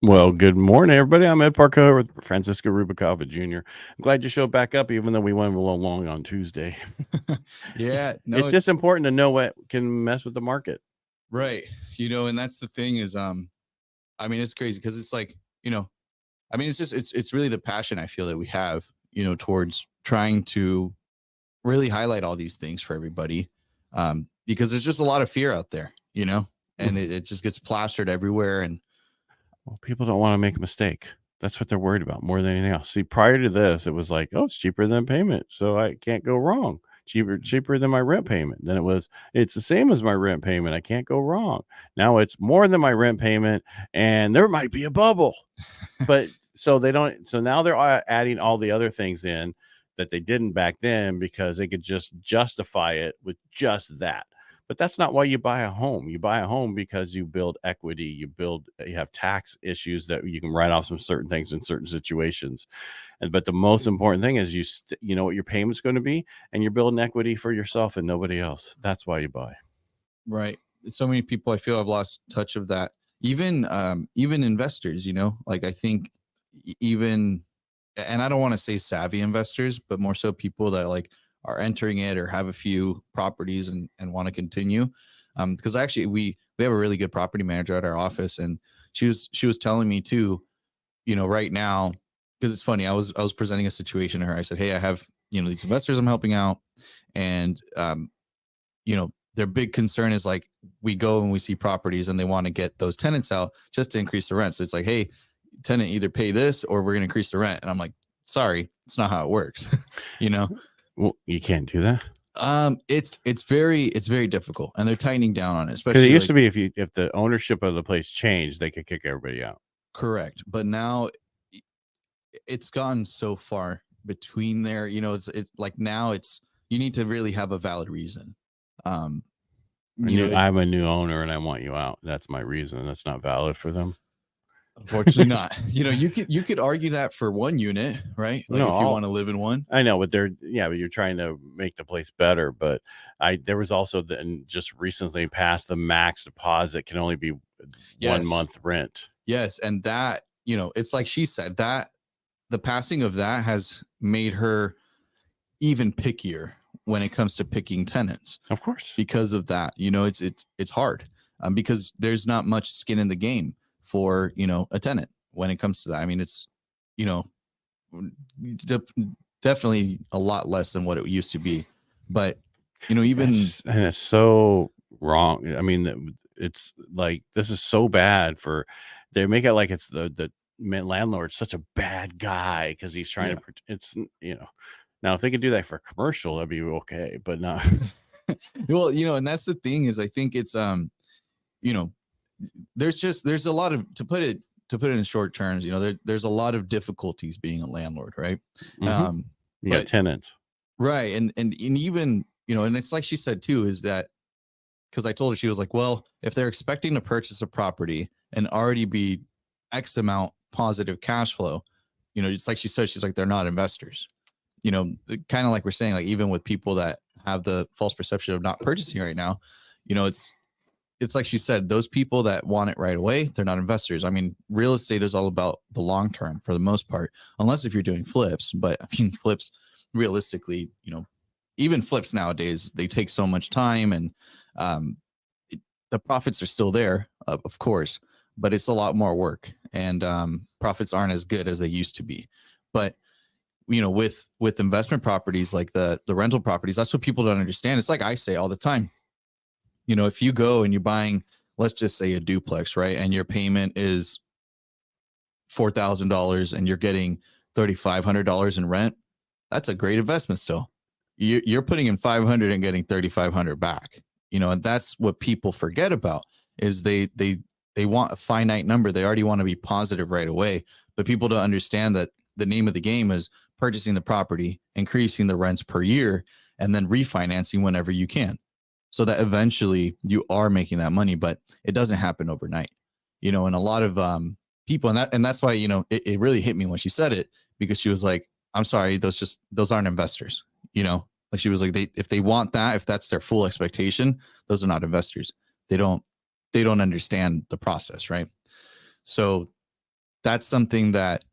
Well, good morning, everybody. I'm Ed Parcaut with Francisco Rubalcava Jr. I'm glad you showed back up, even though we went a little long on Tuesday. Yeah, no, It's just important to know what can mess with the market. right. And that's the thing is, I mean, it's crazy because it's like, I mean, it's really the passion I feel that we have, towards trying to really highlight all these things for everybody, because there's just a lot of fear out there, and it just gets plastered everywhere. And Well, people don't want to make a mistake. That's what they're worried about more than anything else. See, prior to this, it was like, oh, it's cheaper than payment, so I can't go wrong. Cheaper than my rent payment. Then it's the same as my rent payment. I can't go wrong. Now it's more than my rent payment, and there might be a bubble. But so they don't. So now they're adding all the other things in that they didn't back then because they could just justify it with just that. But that's not why you buy a home. You buy a home because you build equity. You have tax issues that you can write off some certain things in certain situations. But the most important thing is you know what your payment's going to be, and you're building equity for yourself and nobody else. That's why you buy. right, so many people I feel have lost touch of that. Even investors, like I think even, and I don't want to say savvy investors, but more so people that like are entering it or have a few properties and want to continue. Because actually we have a really good property manager at our office, and she was telling me too, right now, because it's funny, I was presenting a situation to her. I said, hey, I have these investors I'm helping out, and their big concern is like we go and we see properties and they want to get those tenants out just to increase the rent. So it's like, hey, tenant, either pay this or we're going to increase the rent. And I'm like, sorry, it's not how it works. Well, you can't do that. It's very difficult, and they're tightening down on it, Because especially it used to be if the ownership of the place changed, they could kick everybody out. correct. But now it's gone so far between there. It's like now you need to really have a valid reason. Um, I'm a new owner and I want you out. That's my reason. That's not valid for them. Unfortunately not. You could argue that for one unit, right? Like if you want to live in one. I know, but but you're trying to make the place better. But there was also just recently passed the max deposit can only be 1 month rent. Yes, and that, it's like she said that the passing of that has made her even pickier when it comes to picking tenants. Of course, because of that, it's hard, because there's not much skin in the game for a tenant when it comes to that. I mean, it's definitely a lot less than what it used to be, but even it's so wrong. I mean, it's like this is so bad for they make it like it's the landlord's such a bad guy because he's trying to. It's now if they could do that for commercial, that'd be okay, but not. Well, and that's the thing is I think it's there's a lot of to put it in short terms, there's a lot of difficulties being a landlord, right? Mm-hmm. You got tenants, right, and even and it's like she said too, is that because I told her, she was like, well, if they're expecting to purchase a property and already be X amount positive cash flow, it's like she said, she's like, they're not investors. Kind of like we're saying, like even with people that have the false perception of not purchasing right now, it's like she said, those people that want it right away, they're not investors. I mean, real estate is all about the long term for the most part, unless if you're doing flips. But I mean, flips realistically, even flips nowadays, they take so much time, and the profits are still there, of course, but it's a lot more work, and profits aren't as good as they used to be. But with investment properties like the rental properties, that's what people don't understand. It's like I say all the time, if you go and you're buying, let's just say a duplex, right? And your payment is $4,000 and you're getting $3,500 in rent, that's a great investment still. You're putting in 500 and getting 3,500 back, and that's what people forget about is they want a finite number. They already want to be positive right away, but people don't understand that the name of the game is purchasing the property, increasing the rents per year, and then refinancing whenever you can, so that eventually you are making that money. But it doesn't happen overnight, and a lot of people, and that's why, it really hit me when she said it, because she was like, I'm sorry, those aren't investors, like she was like, if they want that, if that's their full expectation, those are not investors. They don't understand the process, right? So that's something that,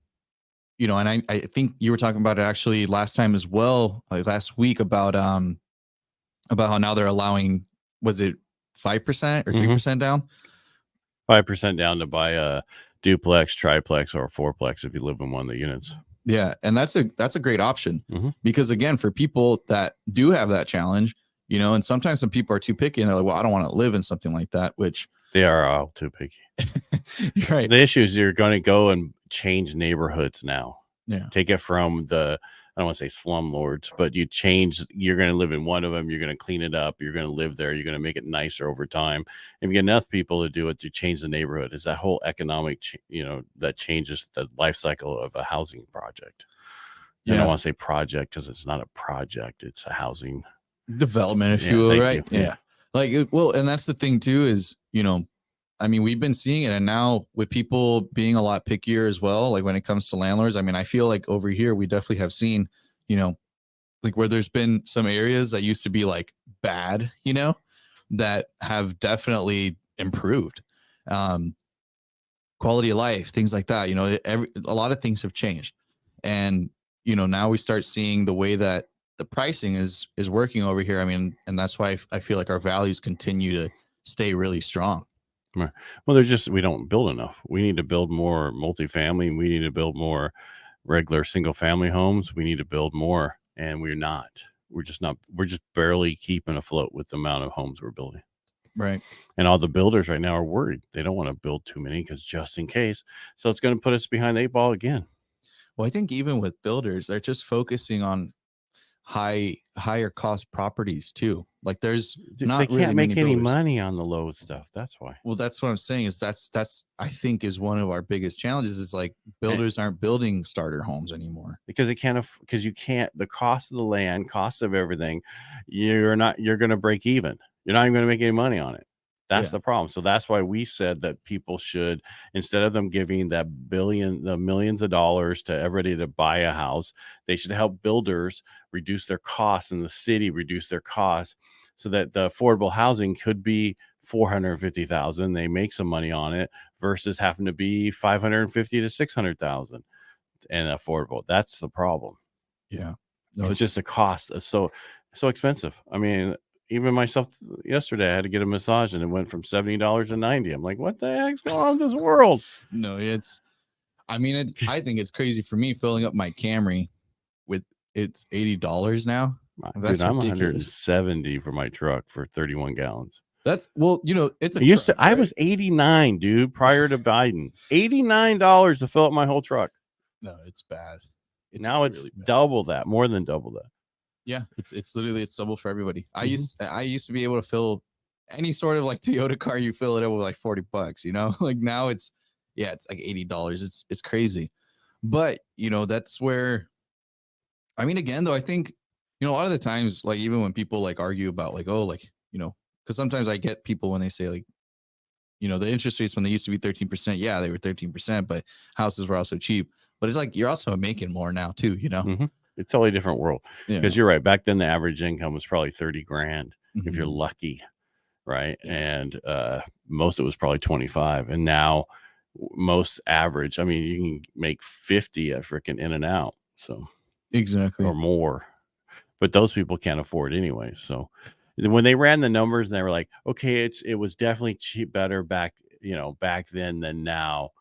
you know, and I think you were talking about it actually last time as well, like last week, about how now they're allowing, was it 5% or 3% down? 5% down to buy a duplex, triplex, or a fourplex if you live in one of the units. Yeah, and that's a great option, Mhm. because again, for people that do have that challenge, you know, and sometimes some people are too picky and they're like, well, I don't want to live in something like that, which They are all too picky. right. The issue is you're going to go and change neighborhoods now. Yeah. Take it from the, I don't want to say slumlords, but you're going to live in one of them. You're going to clean it up. You're going to live there. You're going to make it nicer over time. If you get enough people to do it, to change the neighborhood, it's that whole economic, that changes the life cycle of a housing project. I don't want to say project because it's not a project. It's a housing development, if you will, right? You. Yeah. Like, well, and that's the thing too, is, you know, I mean, we've been seeing it, and now with people being a lot pickier as well, like when it comes to landlords, I mean, I feel like over here, we definitely have seen, you know, like where there's been some areas that used to be like bad, you know, that have definitely improved. Quality of life, things like that, you know, a lot of things have changed. And, you know, now we start seeing the way that the pricing is working over here. I mean, and that's why I feel like our values continue to stay really strong. Right. Well, we don't build enough. We need to build more multifamily. We need to build more regular single family homes. We need to build more, and we're not. We're just not. We're just barely keeping afloat with the amount of homes we're building. Right. And all the builders right now are worried. They don't want to build too many because just in case. So it's going to put us behind the 8 ball again. Well, I think even with builders, they're just focusing on higher cost properties too. Like there's they can't make any money on the low stuff. That's why. Well, that's what I'm saying, is that's I think is one of our biggest challenges, is like builders aren't building starter homes anymore because you can't, the cost of the land, cost of everything, you're going to break even. You're not even going to make any money on it. That's the problem. So that's why we said that people should, instead of them giving the millions of dollars to everybody to buy a house, they should help builders reduce their costs, and the city reduce their costs, so that the affordable housing could be $450,000. They make some money on it versus having to be $550,000 to $600,000 and affordable. That's the problem. Yeah. No, it's just the cost is so expensive. I mean, even myself yesterday, I had to get a massage and it went from $70 to $90. I'm like, what the heck's going on in this world? No, I think it's crazy for me filling up my Camry with, it's $80 now. That's Dude, I'm $170 for my truck for 31 gallons. That's, well, you know, it's I was 89, dude, prior to Biden. $89 to fill up my whole truck. No, it's bad. Now it's really double that, more than double that. Yeah, it's literally, it's double for everybody. I used to be able to fill any sort of like Toyota car, you fill it up with like $40, you know. Like now it's like $80. It's crazy. But you know, that's where, I mean, again though, I think, you know, a lot of the times, like even when people like argue about like, oh, like, you know, because sometimes I get people when they say like, you know, the interest rates when they used to be 13%, yeah, they were 13%, but houses were also cheap. But it's like you're also making more now too, you know. Mm-hmm. It's a totally different world, because you're right. Back then, the average income was probably 30 grand if you're lucky, right? Yeah. And most of it was probably 25. And now most average, I mean, you can make 50 a freaking in and out, so exactly, or more. But those people can't afford anyway. So when they ran the numbers, and they were like, okay, it was definitely better back then than now.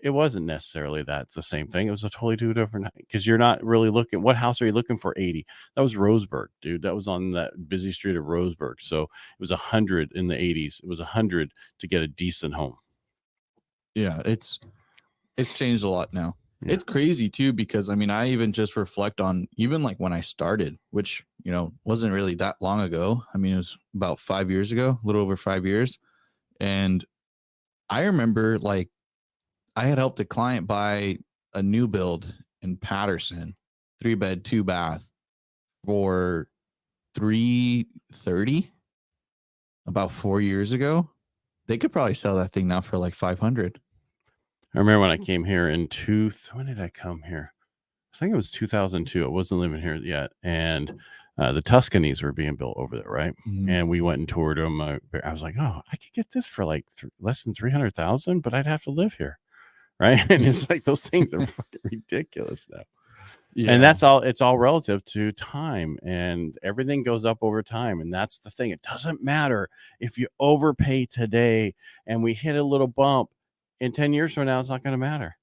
It wasn't necessarily that's the same thing. It was a totally two different, because you're not really looking. What house are you looking for? 80. That was Roseburg, dude. That was on that busy street of Roseburg. So it was 100 in the 80s. It was 100 to get a decent home. Yeah, it's changed a lot now. Yeah. It's crazy too, because I mean, I even just reflect on even like when I started, which, you know, wasn't really that long ago. I mean, it was about 5 years ago, a little over 5 years. And I remember like I had helped a client buy a new build in Patterson, 3-bed, 2-bath for $330 about 4 years ago. They could probably sell that thing now for like $500. I remember when I came here when did I come here? I think it was 2002. I wasn't living here yet. And the Tuscanies were being built over there, right? Mm-hmm. And we went and toured them. I was like, oh, I could get this for like less than $300,000, but I'd have to live here. right? And it's like those things are fucking ridiculous now. Yeah. And that's all. It's all relative to time, and everything goes up over time. And that's the thing. It doesn't matter if you overpay today and we hit a little bump. In 10 years from now, it's not going to matter.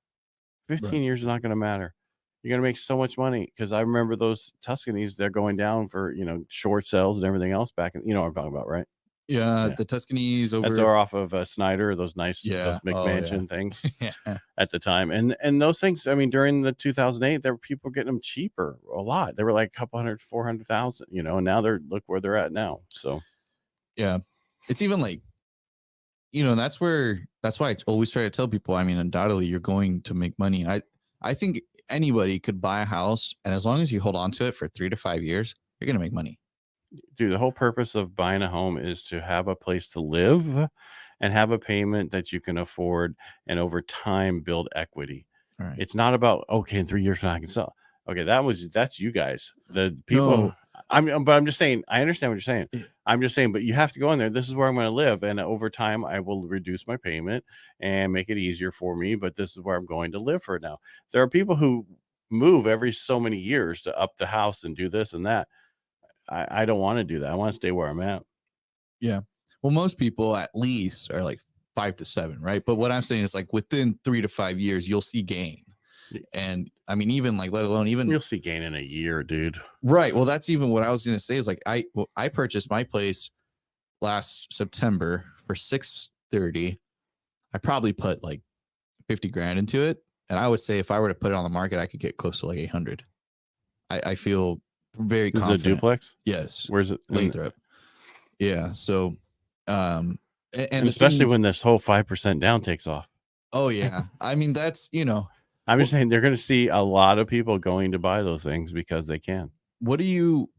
15 Right. years is not going to matter. You're going to make so much money, because I remember those Tuscanies, they're going down for, short sales and everything else back in, what I'm talking about, right? Yeah, Yeah. the Tuscany's That's over. off of Snyder, those nice, Yeah. those Oh, yeah. McMansion things Yeah. at the time. And those things, I mean, during the 2008, there were people getting them cheaper a lot. They were like a couple hundred, 400,000, and now look where they're at now. So Yeah, it's even like, that's why I always try to tell people, I mean, undoubtedly you're going to make money. I think anybody could buy a house, and as long as you hold on to it for 3 to 5 years, you're going to make money. dude, the whole purpose of buying a home is to have a place to live and have a payment that you can afford, and over time build equity. All right. It's not about, okay, in 3 years from now I can sell. Okay, that's you guys. The people. No. But I'm just saying, I understand what you're saying. Yeah. I'm just saying, but you have to go in there. This is where I'm going to live, and over time I will reduce my payment and make it easier for me. But this is where I'm going to live for now. There are people who move every so many years to up the house and do this and that. I don't want to do that. I want to stay where I'm at. Yeah. Well, most people at least are like 5 to 7, right? But what I'm saying is like within 3 to 5 years, you'll see gain. And I mean, even like, let alone even you'll see gain in a year, dude. Right. Well, that's even what I was going to say is like, I purchased my place last September for $630. I probably put like 50 grand into it. And I would say if I were to put it on the market, I could get close to like 800. I feel very confident. Is it a duplex? Yes. Where's it? Lathrop. Yeah. So, and especially when this whole 5% down takes off. Oh yeah. I mean, that's, I'm just saying they're going to see a lot of people going to buy those things because they can. Where do you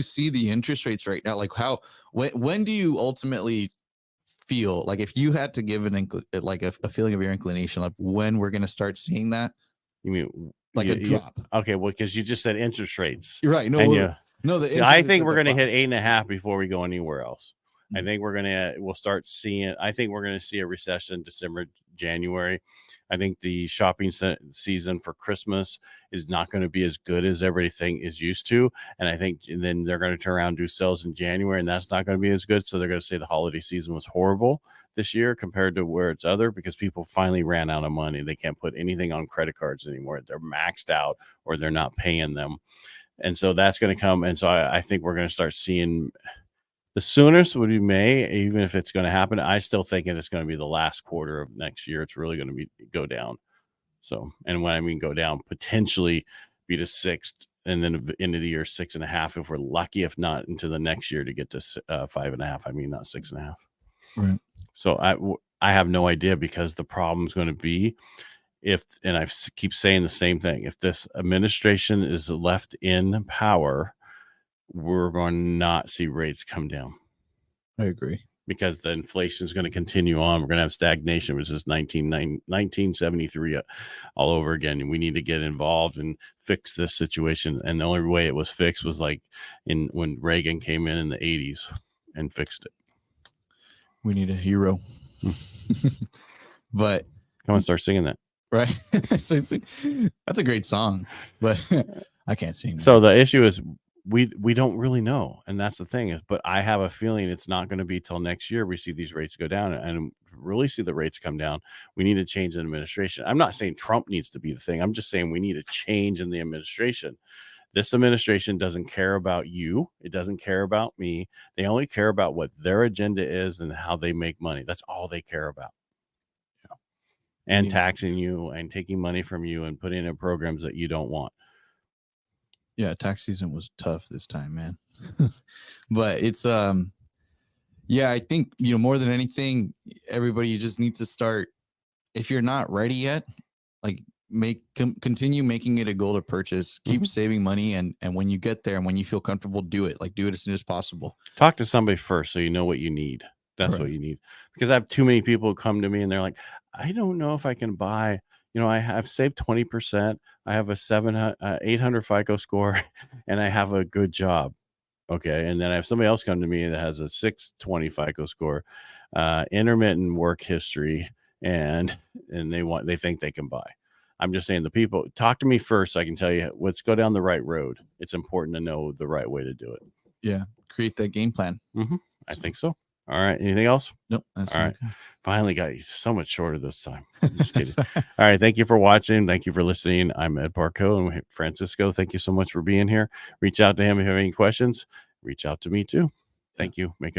see the interest rates right now? Like when do you ultimately feel like, if you had to give a feeling of your inclination, like when we're going to start seeing that? You mean like a drop? Okay. Well, because you just said interest rates. You're right. No, I think we're going to hit 8.5 before we go anywhere else. I think we'll start seeing, I think we're going to see a recession December, January. I think the shopping season for Christmas is not going to be as good as everything is used to. And I think then they're going to turn around and do sales in January, and that's not going to be as good. So they're going to say the holiday season was horrible this year compared to where it's other, because people finally ran out of money. They can't put anything on credit cards anymore. They're maxed out or they're not paying them. And so that's going to come. And so I think we're going to start seeing, the soonest would be May, even if it's going to happen. I still think it's going to be the last quarter of next year. It's really going to go down. So, and when I mean go down, potentially be to 6th, and then into the year 6.5 if we're lucky, if not into the next year to get to 5.5. I mean, not 6.5. Right. So I have no idea, because the problem is going to be and I keep saying the same thing, if this administration is left in power, we're going to not see rates come down. I agree. Because the inflation is going to continue on. We're going to have stagnation, which is 1973 all over again. We need to get involved and fix this situation. And the only way it was fixed was like when Reagan came in the 80s and fixed it. We need a hero. But come on, start singing that. Right. That's a great song, but I can't sing that. So the issue is, we don't really know, and that's the thing. But I have a feeling it's not going to be till next year we see these rates go down, and really see the rates come down. We need to change the administration. I'm not saying Trump needs to be the thing. I'm just saying we need a change in the administration. This administration doesn't care about you. It doesn't care about me. They only care about what their agenda is and how they make money. That's all they care about. Yeah. And taxing you and taking money from you and putting in programs that you don't want. Yeah, tax season was tough this time, man. But it's yeah, I think, more than anything, everybody, you just need to start, if you're not ready yet, like continue making it a goal to purchase, keep saving money, and when you get there and when you feel comfortable, do it as soon as possible. Talk to somebody first so you know what you need. That's what you need. Because I have too many people who come to me and they're like, I don't know if I can buy. I've saved 20%. I have a 800 FICO score, and I have a good job. Okay. And then I have somebody else come to me that has a 620 FICO score, intermittent work history, and they think they can buy. I'm just saying, the people, talk to me first so I can tell you, let's go down the right road. It's important to know the right way to do it. Yeah. Create that game plan. I think so. All right. Anything else? Nope. That's all right. okay. Finally got you so much shorter this time. I'm just kidding. All right. Thank you for watching. Thank you for listening. I'm Ed Parcaut, and Francisco, thank you so much for being here. Reach out to him if you have any questions. Reach out to me too. Thank you. Make